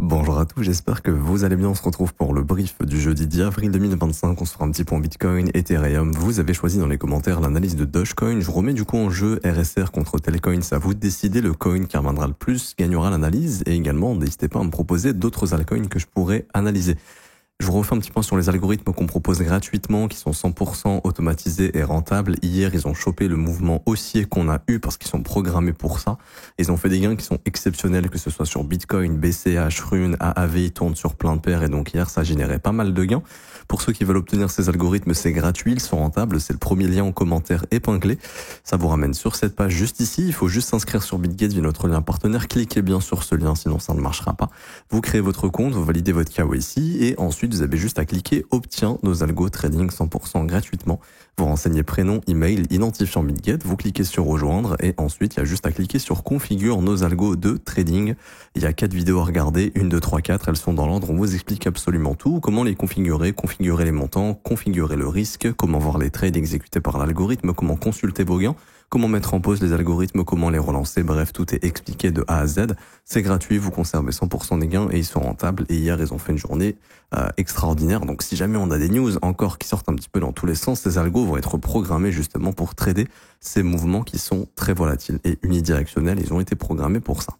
Bonjour à tous, j'espère que vous allez bien. On se retrouve pour le brief du jeudi 10 avril 2025. On se fera un petit point Bitcoin, Ethereum. Vous avez choisi dans les commentaires l'analyse de Dogecoin. Je remets du coup en jeu RSR contre Telcoin. C'est à vous de décider. Le coin qui reviendra le plus gagnera l'analyse. Et également, n'hésitez pas à me proposer d'autres altcoins que je pourrais analyser. Je vous refais un petit point sur les algorithmes qu'on propose gratuitement, qui sont 100% automatisés et rentables. Hier, ils ont chopé le mouvement haussier qu'on a eu parce qu'ils sont programmés pour ça. Ils ont fait des gains qui sont exceptionnels, que ce soit sur Bitcoin, BCH, Rune, AAV, ils tournent sur plein de paires et donc hier, ça générait pas mal de gains. Pour ceux qui veulent obtenir ces algorithmes, c'est gratuit, ils sont rentables. C'est le premier lien en commentaire épinglé. Ça vous ramène sur cette page juste ici. Il faut juste s'inscrire sur BitGet via notre lien partenaire. Cliquez bien sur ce lien, sinon ça ne marchera pas. Vous créez votre compte, vous validez votre KYC et ensuite vous avez juste à cliquer Obtiens nos algos trading 100% gratuitement. Vous renseignez prénom, email, identifiant BitGet, vous cliquez sur Rejoindre et ensuite il y a juste à cliquer sur Configure nos algos de trading. Il y a 4 vidéos à regarder, 1, 2, 3, 4, elles sont dans l'ordre, on vous explique absolument tout, comment les configurer, configurer les montants, configurer le risque, comment voir les trades exécutés par l'algorithme, comment consulter vos gains, comment mettre en pause les algorithmes, comment les relancer, bref, tout est expliqué de A à Z. C'est gratuit, vous conservez 100% des gains et ils sont rentables. Et hier, ils ont fait une journée extraordinaire. Donc si jamais on a des news encore qui sortent un petit peu dans tous les sens, ces algos vont être programmés justement pour trader ces mouvements qui sont très volatiles et unidirectionnels. Ils ont été programmés pour ça.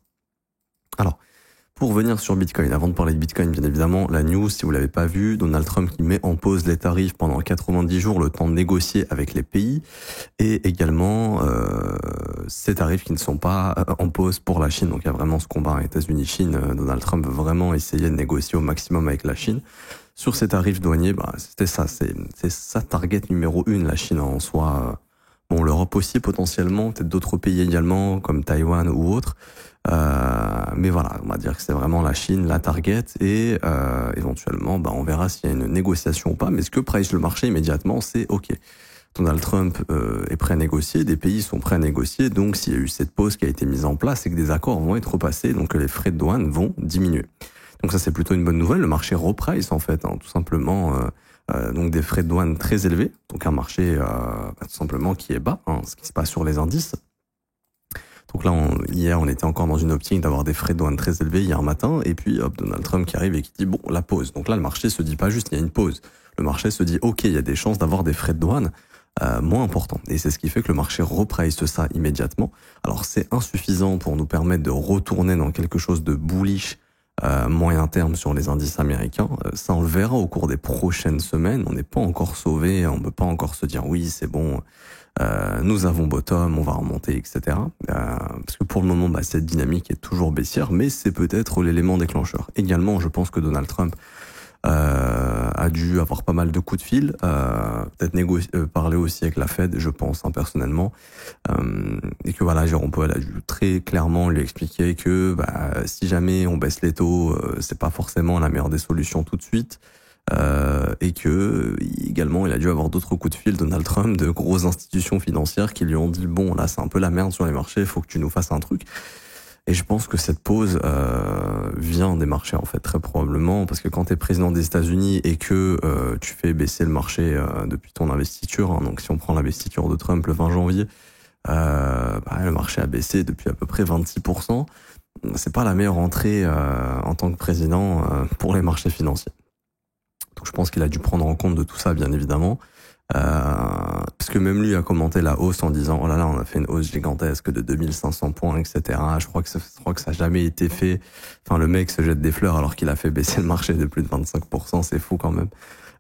Alors, pour venir sur Bitcoin, avant de parler de Bitcoin, bien évidemment, la news, si vous l'avez pas vu, Donald Trump qui met en pause les tarifs pendant 90 jours, le temps de négocier avec les pays, et également ces tarifs qui ne sont pas en pause pour la Chine. Donc il y a vraiment ce combat États-Unis-Chine. Donald Trump veut vraiment essayer de négocier au maximum avec la Chine. Sur ces tarifs douaniers, c'était ça, c'est sa target numéro 1, la Chine en soi. Bon, l'Europe aussi potentiellement, peut-être d'autres pays également, comme Taïwan ou autres. Mais voilà, on va dire que c'est vraiment la Chine, la target, et éventuellement, on verra s'il y a une négociation ou pas. Mais ce que price le marché immédiatement, c'est OK. Donald Trump est prêt à négocier, des pays sont prêts à négocier, donc s'il y a eu cette pause qui a été mise en place, c'est que des accords vont être passés, donc les frais de douane vont diminuer. Donc ça, c'est plutôt une bonne nouvelle. Le marché reprice en fait, tout simplement. Donc des frais de douane très élevés, donc un marché tout simplement qui est bas, ce qui se passe sur les indices. Donc là, hier, on était encore dans une optique d'avoir des frais de douane très élevés hier matin, et puis hop, Donald Trump qui arrive et qui dit bon, la pause. Donc là, le marché se dit pas juste il y a une pause. Le marché se dit ok, il y a des chances d'avoir des frais de douane moins importants. Et c'est ce qui fait que le marché reprice ça immédiatement. Alors c'est insuffisant pour nous permettre de retourner dans quelque chose de bullish moyen terme sur les indices américains. Ça, on le verra au cours des prochaines semaines. On n'est pas encore sauvé, on peut pas encore se dire oui, c'est bon. Nous avons bottom, on va remonter, etc. Parce que pour le moment, cette dynamique est toujours baissière, mais c'est peut-être l'élément déclencheur. Également, je pense que Donald Trump a dû avoir pas mal de coups de fil, peut-être parler aussi avec la Fed, je pense, personnellement, et que voilà, Jérôme Powell a dû très clairement lui expliquer que si jamais on baisse les taux, c'est pas forcément la meilleure des solutions tout de suite. Et que également il a dû avoir d'autres coups de fil, Donald Trump, de grosses institutions financières qui lui ont dit bon là c'est un peu la merde sur les marchés, il faut que tu nous fasses un truc. Et je pense que cette pause vient des marchés en fait, très probablement, parce que quand tu es président des États-Unis et que tu fais baisser le marché depuis ton investiture, donc si on prend l'investiture de Trump le 20 janvier, le marché a baissé depuis à peu près 26%. C'est pas la meilleure entrée en tant que président pour les marchés financiers. Donc je pense qu'il a dû prendre en compte de tout ça, bien évidemment. Parce que même lui a commenté la hausse en disant oh là là, on a fait une hausse gigantesque de 2500 points, etc. Je crois que ça n'a jamais été fait. Enfin, le mec se jette des fleurs alors qu'il a fait baisser le marché de plus de 25%, c'est fou quand même.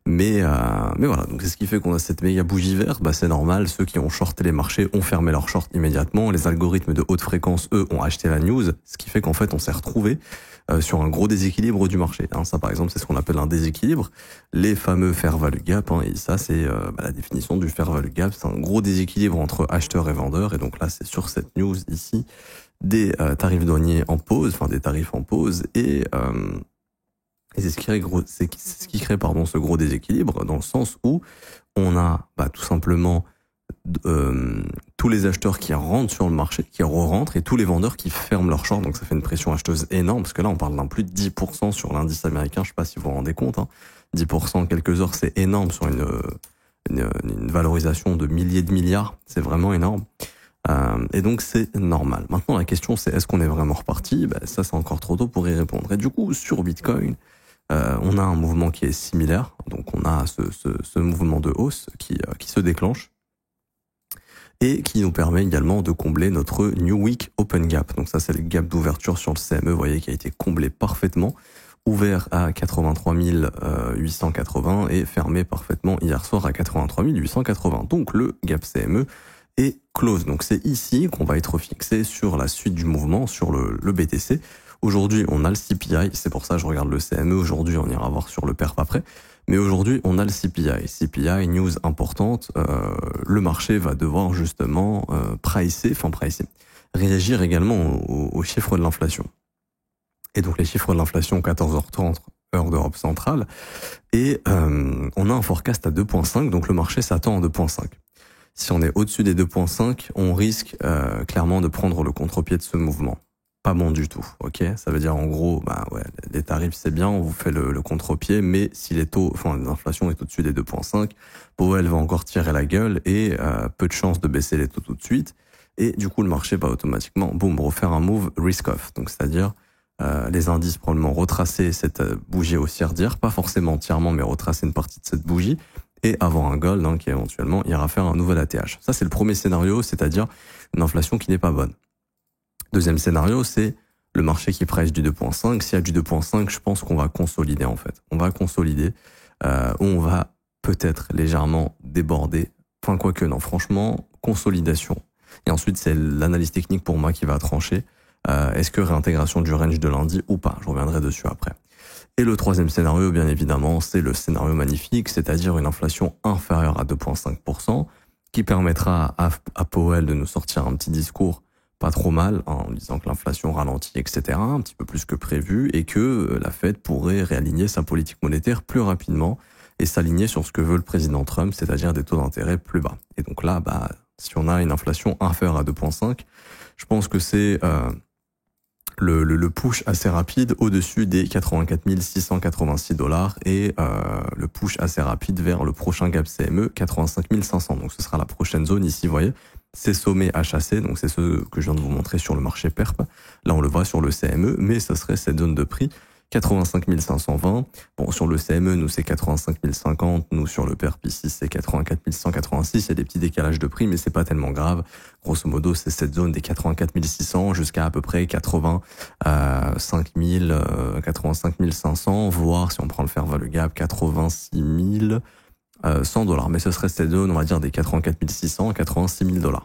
Mais voilà, donc c'est ce qui fait qu'on a cette méga bougie verte. C'est normal, ceux qui ont shorté les marchés ont fermé leurs shorts immédiatement. Les algorithmes de haute fréquence, eux, ont acheté la news, ce qui fait qu'en fait, on s'est retrouvé sur un gros déséquilibre du marché. Ça, par exemple, c'est ce qu'on appelle un déséquilibre. Les fameux fair value gap, et ça, c'est la définition du fair value gap. C'est un gros déséquilibre entre acheteurs et vendeurs. Et donc là, c'est sur cette news ici des tarifs douaniers en pause, enfin des tarifs en pause, et c'est ce qui crée ce gros déséquilibre, dans le sens où on a tout simplement tous les acheteurs qui rentrent sur le marché, qui re-rentrent, et tous les vendeurs qui ferment leur short. Donc ça fait une pression acheteuse énorme, parce que là on parle d'un plus de 10% sur l'indice américain, je sais pas si vous vous rendez compte, 10% en quelques heures, c'est énorme sur une valorisation de milliers de milliards, c'est vraiment énorme. Et donc c'est normal. Maintenant la question c'est est-ce qu'on est vraiment reparti? Ça c'est encore trop tôt pour y répondre. Et du coup sur Bitcoin, on a un mouvement qui est similaire. Donc on a ce mouvement de hausse qui se déclenche et qui nous permet également de combler notre New Week Open Gap. Donc ça c'est le gap d'ouverture sur le CME, vous voyez, qui a été comblé parfaitement, ouvert à 83 880 et fermé parfaitement hier soir à 83 880. Donc le gap CME est close. Donc c'est ici qu'on va être fixé sur la suite du mouvement, sur le BTC. Aujourd'hui, on a le CPI, c'est pour ça que je regarde le CME. Aujourd'hui, on ira voir sur le perf après. Mais aujourd'hui, on a le CPI. CPI, news importante, le marché va devoir justement réagir également aux chiffres de l'inflation. Et donc les chiffres de l'inflation 14h30, heure d'Europe centrale. Et on a un forecast à 2.5, donc le marché s'attend à 2.5. Si on est au-dessus des 2.5, on risque clairement de prendre le contre-pied de ce mouvement. Pas bon du tout, ok? Ça veut dire en gros, les tarifs c'est bien, on vous fait le contre-pied, mais si l'inflation est au-dessus des 2.5, Powell va encore tirer la gueule et peu de chances de baisser les taux tout de suite. Et du coup, le marché va automatiquement, refaire un move risk-off. Donc c'est-à-dire les indices probablement retracer cette bougie haussière d'hier, pas forcément entièrement, mais retracer une partie de cette bougie et avoir un gold qui éventuellement ira faire un nouvel ATH. Ça c'est le premier scénario, c'est-à-dire une inflation qui n'est pas bonne. Deuxième scénario, c'est le marché qui presse du 2.5. S'il y a du 2.5, je pense qu'on va consolider en fait. On va consolider, on va peut-être légèrement déborder. Enfin quoique non, franchement, consolidation. Et ensuite, c'est l'analyse technique pour moi qui va trancher. Est-ce que réintégration du range de lundi ou pas? Je reviendrai dessus après. Et le troisième scénario, bien évidemment, c'est le scénario magnifique, c'est-à-dire une inflation inférieure à 2.5%, qui permettra à Powell de nous sortir un petit discours pas trop mal, en disant que l'inflation ralentit, etc., un petit peu plus que prévu, et que la Fed pourrait réaligner sa politique monétaire plus rapidement et s'aligner sur ce que veut le président Trump, c'est-à-dire des taux d'intérêt plus bas. Et donc là, si on a une inflation inférieure à 2.5, je pense que c'est le push assez rapide au-dessus des 84 686 $ et le push assez rapide vers le prochain gap CME, 85 500. Donc ce sera la prochaine zone ici, vous voyez. Ces sommets à chasser, donc c'est ceux que je viens de vous montrer sur le marché perp. Là, on le voit sur le CME, mais ce serait cette zone de prix 85 520. Bon, sur le CME, nous, c'est 85 050. Nous, sur le perp, ici, c'est 84 186. Il y a des petits décalages de prix, mais c'est pas tellement grave. Grosso modo, c'est cette zone des 84 600 jusqu'à à peu près 85 500, voire, si on prend le fair value gap, 86 100 $. Mais ce serait cette zone, on va dire, des 84 600 à 86 000 $.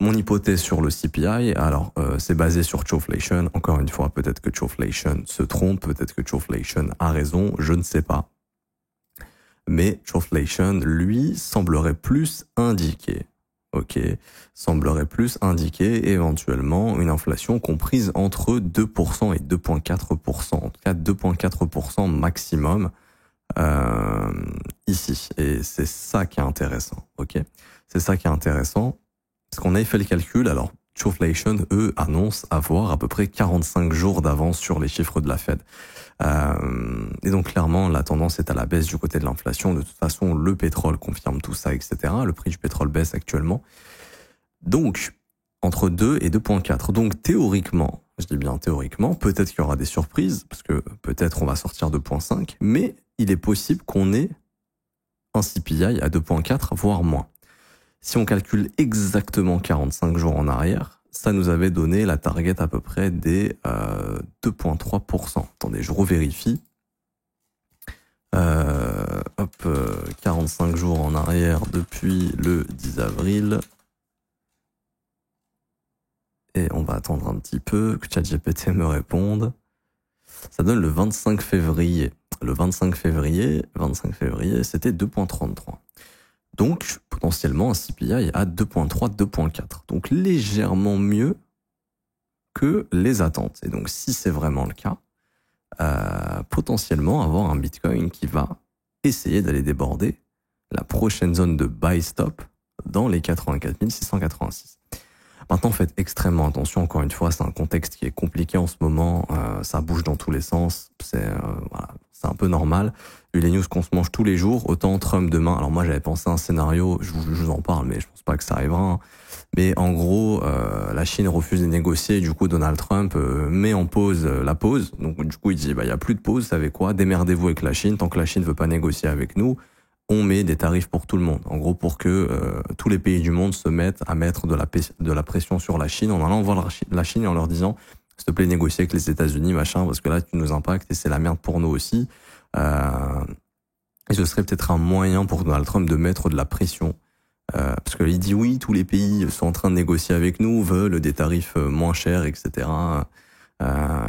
Mon hypothèse sur le CPI, alors c'est basé sur Choflation. Encore une fois, peut-être que Choflation se trompe, peut-être que Choflation a raison, je ne sais pas. Mais Choflation, lui, semblerait plus indiquer, semblerait plus indiquer éventuellement une inflation comprise entre 2% et 2,4%, en tout cas 2,4% maximum ici. Et c'est ça qui est intéressant, c'est ça qui est intéressant. Parce qu'on avait fait le calcul, alors Choflation, eux, annoncent avoir à peu près 45 jours d'avance sur les chiffres de la Fed. Et donc clairement, la tendance est à la baisse du côté de l'inflation. De toute façon, le pétrole confirme tout ça, etc. Le prix du pétrole baisse actuellement. Donc, entre 2 et 2,4. Donc théoriquement, je dis bien théoriquement, peut-être qu'il y aura des surprises, parce que peut-être on va sortir 2,5, mais il est possible qu'on ait un CPI à 2,4, voire moins. Si on calcule exactement 45 jours en arrière, ça nous avait donné la target à peu près des 2,3%. Attendez, je revérifie. 45 jours en arrière depuis le 10 avril. Et on va attendre un petit peu que ChatGPT me réponde. Ça donne le 25 février. Le 25 février, c'était 2,33. Donc, potentiellement, un CPI à 2,3, 2,4. Donc, légèrement mieux que les attentes. Et donc, si c'est vraiment le cas, potentiellement avoir un Bitcoin qui va essayer d'aller déborder la prochaine zone de buy stop dans les 84 686. Maintenant, faites extrêmement attention. Encore une fois, c'est un contexte qui est compliqué en ce moment. Ça bouge dans tous les sens. c'est un peu normal. Vu les news qu'on se mange tous les jours, autant Trump demain. Alors moi, j'avais pensé à un scénario, je vous en parle, mais je pense pas que ça arrivera. Hein. Mais en gros, la Chine refuse de négocier, et du coup, Donald Trump met en pause la pause. Donc du coup, il dit, il y a plus de pause, vous savez quoi? Démerdez-vous avec la Chine. Tant que la Chine veut pas négocier avec nous, on met des tarifs pour tout le monde. En gros, pour que tous les pays du monde se mettent à mettre de la pression sur la Chine, en allant voir la Chine et en leur disant, s'il te plaît, négocier avec les États-Unis, machin, parce que là, tu nous impactes et c'est la merde pour nous aussi. Et ce serait peut-être un moyen pour Donald Trump de mettre de la pression. Parce qu'il dit oui, tous les pays sont en train de négocier avec nous, veulent des tarifs moins chers, etc.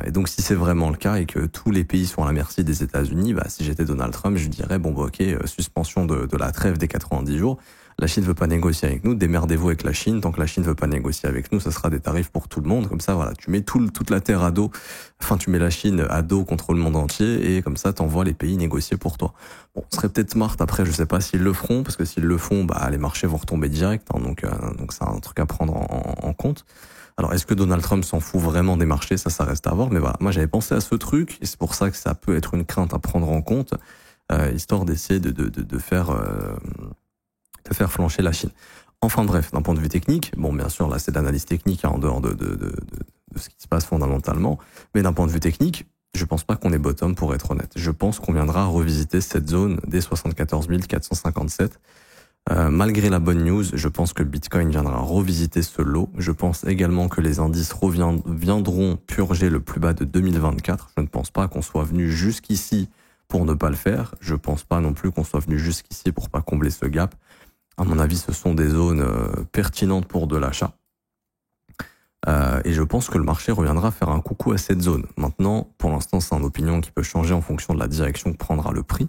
Et donc si c'est vraiment le cas et que tous les pays sont à la merci des États-Unis, si j'étais Donald Trump, je dirais ok, suspension de la trêve des 90 jours. La Chine veut pas négocier avec nous, démerdez-vous avec la Chine. Tant que la Chine veut pas négocier avec nous, ça sera des tarifs pour tout le monde. Comme ça, voilà, tu mets toute la terre à dos. Enfin, tu mets la Chine à dos contre le monde entier et comme ça, t'envoies les pays négocier pour toi. Bon, ce serait peut-être smart. Après, je sais pas s'ils le feront parce que s'ils le font, les marchés vont retomber direct. Hein, donc c'est un truc à prendre en compte. Alors, est-ce que Donald Trump s'en fout vraiment des marchés? Ça reste à voir. Mais voilà, moi, j'avais pensé à ce truc et c'est pour ça que ça peut être une crainte à prendre en compte, histoire d'essayer de faire flancher la Chine. Enfin bref, d'un point de vue technique, bon bien sûr là c'est de l'analyse technique en dehors de ce qui se passe fondamentalement, mais d'un point de vue technique, je pense pas qu'on est bottom pour être honnête. Je pense qu'on viendra revisiter cette zone des 74 457. Malgré la bonne news, je pense que Bitcoin viendra revisiter ce lot. Je pense également que les indices viendront purger le plus bas de 2024. Je ne pense pas qu'on soit venu jusqu'ici pour ne pas le faire. Je pense pas non plus qu'on soit venu jusqu'ici pour pas combler ce gap. À mon avis, ce sont des zones pertinentes pour de l'achat. Et je pense que le marché reviendra faire un coucou à cette zone. Maintenant, pour l'instant, c'est une opinion qui peut changer en fonction de la direction que prendra le prix.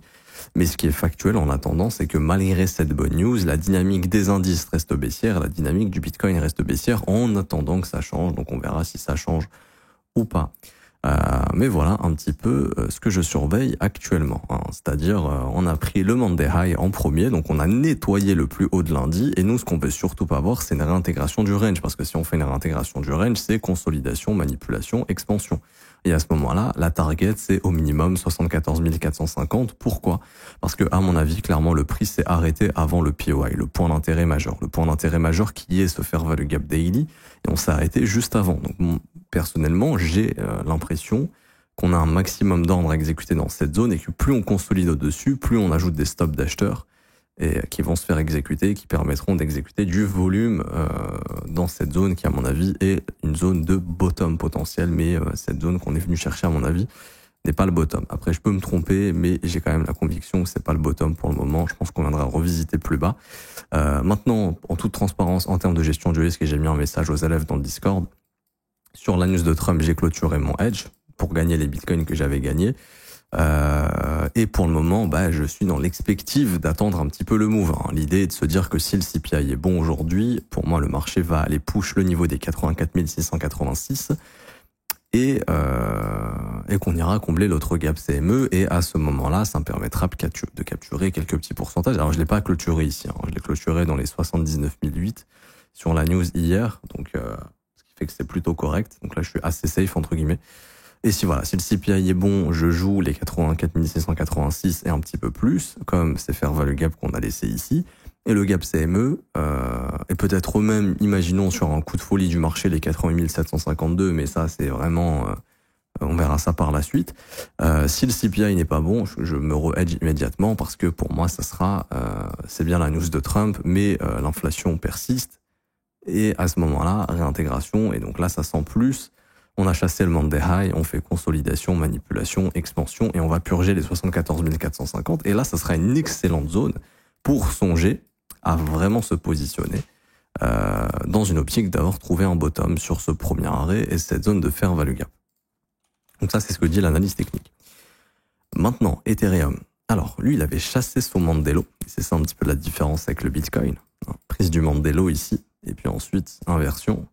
Mais ce qui est factuel en attendant, c'est que malgré cette bonne news, la dynamique des indices reste baissière, la dynamique du Bitcoin reste baissière en attendant que ça change. Donc on verra si ça change ou pas. Mais voilà un petit peu ce que je surveille actuellement. Hein. C'est-à-dire, on a pris le Monday High en premier, donc on a nettoyé le plus haut de lundi. Et nous, ce qu'on peut surtout pas voir, c'est une réintégration du range. Parce que si on fait une réintégration du range, c'est consolidation, manipulation, expansion. Et à ce moment-là, la target, c'est au minimum 74 450. Pourquoi? Parce que, à mon avis, clairement, le prix s'est arrêté avant le POI, le point d'intérêt majeur. Le point d'intérêt majeur qui est ce fair value gap daily. Et on s'est arrêté juste avant. Donc, personnellement, j'ai l'impression qu'on a un maximum d'ordre à exécuter dans cette zone et que plus on consolide au-dessus, plus on ajoute des stops d'acheteurs et qui vont se faire exécuter, qui permettront d'exécuter du volume dans cette zone qui, à mon avis, est une zone de bottom potentiel, mais cette zone qu'on est venu chercher, à mon avis, n'est pas le bottom. Après, je peux me tromper, mais j'ai quand même la conviction que c'est pas le bottom pour le moment. Je pense qu'on viendra revisiter plus bas. Maintenant, en toute transparence, en termes de gestion du risque, et j'ai mis un message aux élèves dans le Discord, sur la news de Trump, j'ai clôturé mon hedge pour gagner les bitcoins que j'avais gagnés. Et pour le moment, je suis dans l'expectative d'attendre un petit peu le move. Hein. L'idée est de se dire que si le CPI est bon aujourd'hui, pour moi, le marché va aller push le niveau des 84 686 et qu'on ira combler l'autre gap CME. Et à ce moment-là, ça me permettra de capturer quelques petits pourcentages. Alors, je l'ai pas clôturé ici. Hein. Je l'ai clôturé dans les 79 008 sur la news hier. Donc, ce qui fait que c'est plutôt correct. Donc là, je suis assez safe, entre guillemets. Et si le CPI est bon, je joue les 84 686 et un petit peu plus, comme c'est fair value gap qu'on a laissé ici. Et le gap CME, et peut-être même, imaginons sur un coup de folie du marché, les 88 752, mais ça c'est vraiment, on verra ça par la suite. Si le CPI n'est pas bon, je me re-hedge immédiatement parce que pour moi ça sera, c'est bien la news de Trump, mais l'inflation persiste. Et à ce moment-là, réintégration, et donc là ça sent plus. On a chassé le Monday High, on fait consolidation, manipulation, expansion, et on va purger les 74 450. Et là, ça sera une excellente zone pour songer à vraiment se positionner dans une optique d'avoir trouvé un bottom sur ce premier arrêt et cette zone de fair value gap. Donc ça, c'est ce que dit l'analyse technique. Maintenant, Ethereum. Alors, lui, il avait chassé son Mandelo. C'est ça un petit peu la différence avec le Bitcoin. Prise du Mandelo ici, et puis ensuite, inversion.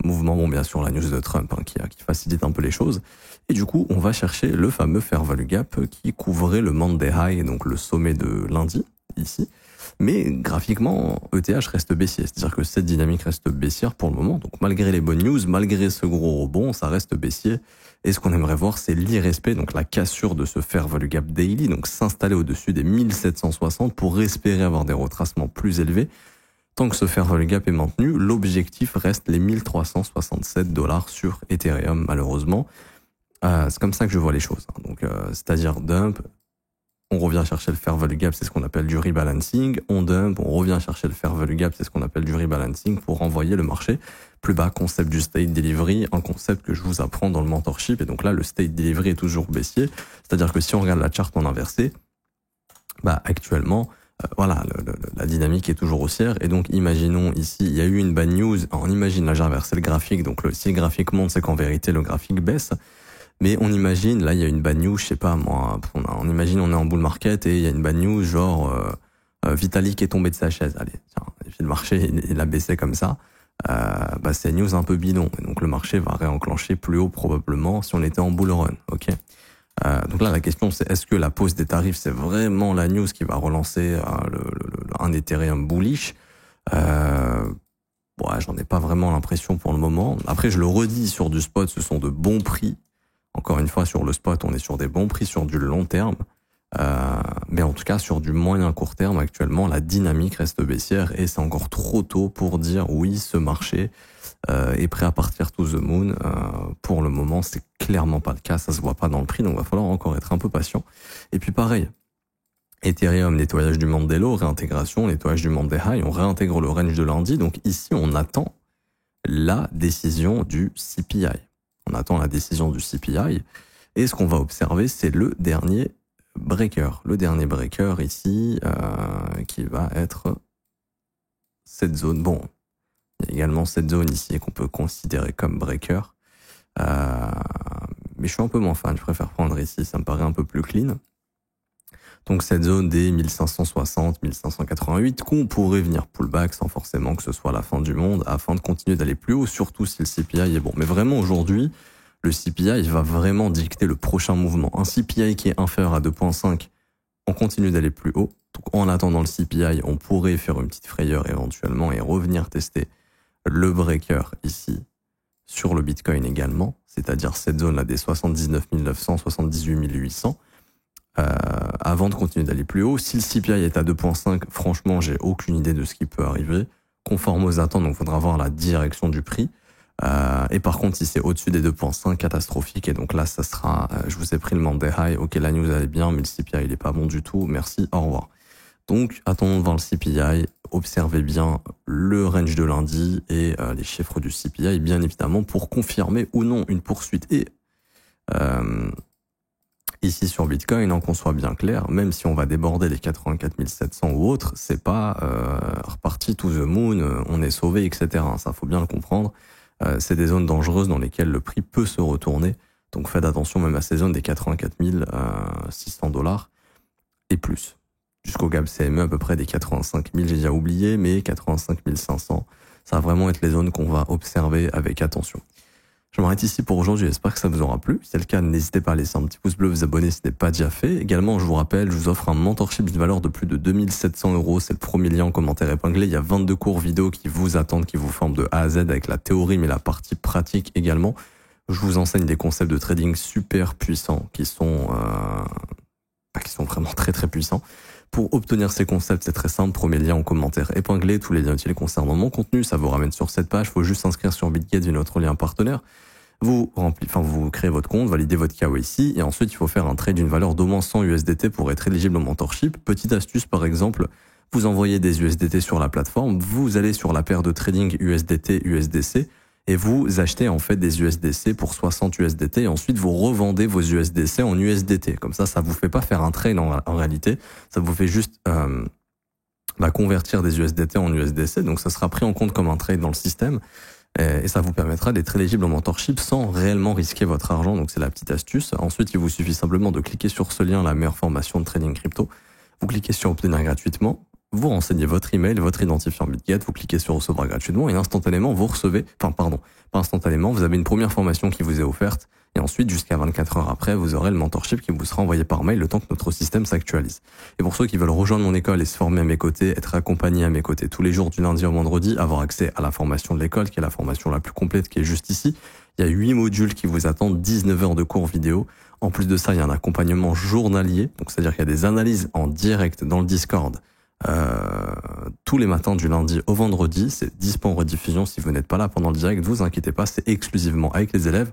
Mouvement, bon, bien sûr, la news de Trump qui facilite un peu les choses. Et du coup, on va chercher le fameux fair value gap qui couvrait le Monday High, donc le sommet de lundi. ici. Mais graphiquement, ETH reste baissier. C'est-à-dire que cette dynamique reste baissière pour le moment. Donc malgré les bonnes news, malgré ce gros rebond, ça reste baissier. Et ce qu'on aimerait voir, c'est l'irrespect, donc la cassure de ce fair value gap daily, donc s'installer au-dessus des 1760 pour espérer avoir des retracements plus élevés. Tant que ce fair value gap est maintenu, l'objectif reste les 1367 $ sur Ethereum, malheureusement. C'est comme ça que je vois les choses. Donc, c'est-à-dire dump, on revient chercher le fair value gap, c'est ce qu'on appelle du rebalancing. On dump, on revient chercher le fair value gap, c'est ce qu'on appelle du rebalancing pour renvoyer le marché plus bas. Concept du state delivery, un concept que je vous apprends dans le mentorship. Et donc là, le state delivery est toujours baissier. C'est-à-dire que si on regarde la charte en inversé, actuellement, voilà, la dynamique est toujours haussière. Et donc, imaginons ici, il y a eu une bad news. On imagine, là, j'ai inversé le graphique. Donc, si le graphique monte, c'est qu'en vérité, le graphique baisse. Mais on imagine, là, il y a une bad news, je sais pas, moi, on imagine, on est en bull market et il y a une bad news, genre, Vitalik est tombé de sa chaise. Allez, tiens, le marché, il a baissé comme ça. C'est une news un peu bidon. Et donc, le marché va réenclencher plus haut, probablement, si on était en bull run. OK? Donc là, la question, c'est est-ce que la pause des tarifs, c'est vraiment la news qui va relancer un Ethereum bullish? J'en ai pas vraiment l'impression pour le moment. Après, je le redis, sur du spot, ce sont de bons prix. Encore une fois, sur le spot, on est sur des bons prix sur du long terme. Mais en tout cas, sur du moyen court terme, actuellement, la dynamique reste baissière et c'est encore trop tôt pour dire oui, ce marché est prêt à partir to the moon. Pour le moment, c'est clairement pas le cas, ça se voit pas dans le prix, donc il va falloir encore être un peu patient. Et puis pareil, Ethereum, nettoyage du Mandela, réintégration, nettoyage du Mandela High, on réintègre le range de lundi. Donc ici, on attend la décision du CPI. On attend la décision du CPI. Et ce qu'on va observer, c'est le dernier breaker. Le dernier breaker ici, qui va être cette zone. Bon, il y a également cette zone ici qu'on peut considérer comme breaker. Mais je suis un peu moins fan, je préfère prendre ici, ça me paraît un peu plus clean. Donc cette zone des 1560, 1588 qu'on pourrait venir pullback sans forcément que ce soit la fin du monde afin de continuer d'aller plus haut, surtout si le CPI est bon. Mais vraiment aujourd'hui, le CPI va vraiment dicter le prochain mouvement. Un CPI qui est inférieur à 2.5, on continue d'aller plus haut. Donc en attendant le CPI, on pourrait faire une petite frayeur éventuellement et revenir tester le breaker ici sur le Bitcoin également, c'est-à-dire cette zone-là des 79 900, 78 800. Avant de continuer d'aller plus haut. Si le CPI est à 2.5, franchement, j'ai aucune idée de ce qui peut arriver. Conforme aux attentes, donc il faudra voir la direction du prix. Et par contre, si c'est au-dessus des 2.5, catastrophique. Et donc là, ça sera, je vous ai pris le Monday High. Ok, la news elle est bien, mais le CPI il est pas bon du tout. Merci, au revoir. Donc, attendons de voir le CPI. Observez bien le range de lundi et les chiffres du CPI, bien évidemment, pour confirmer ou non une poursuite. Et ici sur Bitcoin, qu'on soit bien clair, même si on va déborder les 84 700 ou autres, c'est pas reparti to the moon, on est sauvé, etc. Ça, faut bien le comprendre. C'est des zones dangereuses dans lesquelles le prix peut se retourner. Donc faites attention même à ces zones des 84 600 $ et plus. Jusqu'au gap CME à peu près des 85 000, j'ai déjà oublié, mais 85 500, ça va vraiment être les zones qu'on va observer avec attention. Je m'arrête ici pour aujourd'hui, j'espère que ça vous aura plu. Si c'est le cas, n'hésitez pas à laisser un petit pouce bleu, vous abonner si ce n'est pas déjà fait. Également, je vous rappelle, je vous offre un mentorship d'une valeur de plus de 2700 €. C'est le premier lien en commentaire épinglé. Il y a 22 cours vidéo qui vous attendent, qui vous forment de A à Z avec la théorie, mais la partie pratique également. Je vous enseigne des concepts de trading super puissants qui sont vraiment très très puissants. Pour obtenir ces concepts, c'est très simple. Premier lien en commentaire épinglé. Tous les liens utiles concernant mon contenu, ça vous ramène sur cette page. Il faut juste s'inscrire sur BitGet via notre lien partenaire. Vous créez votre compte, validez votre KYC et ensuite il faut faire un trade d'une valeur d'au moins 100 USDT pour être éligible au mentorship. Petite astuce par exemple, vous envoyez des USDT sur la plateforme, vous allez sur la paire de trading USDT-USDC et vous achetez en fait des USDC pour 60 USDT et ensuite vous revendez vos USDC en USDT. Comme ça vous fait pas faire un trade en réalité, ça vous fait juste convertir des USDT en USDC, donc ça sera pris en compte comme un trade dans le système. Et ça vous permettra d'être éligible au mentorship sans réellement risquer votre argent. Donc c'est la petite astuce. Ensuite, il vous suffit simplement de cliquer sur ce lien, la meilleure formation de trading crypto. Vous cliquez sur obtenir gratuitement. Vous renseignez votre email, votre identifiant BitGet. Vous cliquez sur recevoir gratuitement et instantanément vous recevez, pas instantanément, vous avez une première formation qui vous est offerte Et ensuite, jusqu'à 24 heures après, vous aurez le mentorship qui vous sera envoyé par mail le temps que notre système s'actualise. Et pour ceux qui veulent rejoindre mon école et se former à mes côtés, être accompagnés à mes côtés tous les jours du lundi au vendredi, avoir accès à la formation de l'école, qui est la formation la plus complète, qui est juste ici. Il y a 8 modules qui vous attendent, 19 heures de cours vidéo. En plus de ça, il y a un accompagnement journalier. Donc, c'est-à-dire qu'il y a des analyses en direct dans le Discord, tous les matins du lundi au vendredi. C'est dispo en rediffusion. Si vous n'êtes pas là pendant le direct, vous inquiétez pas, c'est exclusivement avec les élèves.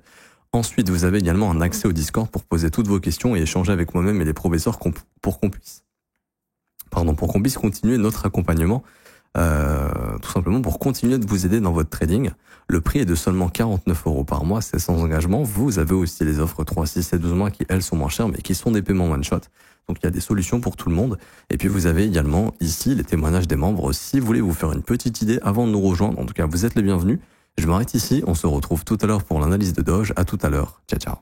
Ensuite, vous avez également un accès au Discord pour poser toutes vos questions et échanger avec moi-même et les professeurs pour qu'on puisse continuer notre accompagnement, tout simplement pour continuer de vous aider dans votre trading. Le prix est de seulement 49 € par mois, c'est sans engagement. Vous avez aussi les offres 3, 6 et 12 mois qui, elles, sont moins chères, mais qui sont des paiements one-shot. Donc, il y a des solutions pour tout le monde. Et puis, vous avez également ici les témoignages des membres. Si vous voulez vous faire une petite idée avant de nous rejoindre, en tout cas, vous êtes les bienvenus. Je m'arrête ici. On se retrouve tout à l'heure pour l'analyse de Doge. À tout à l'heure. Ciao, ciao.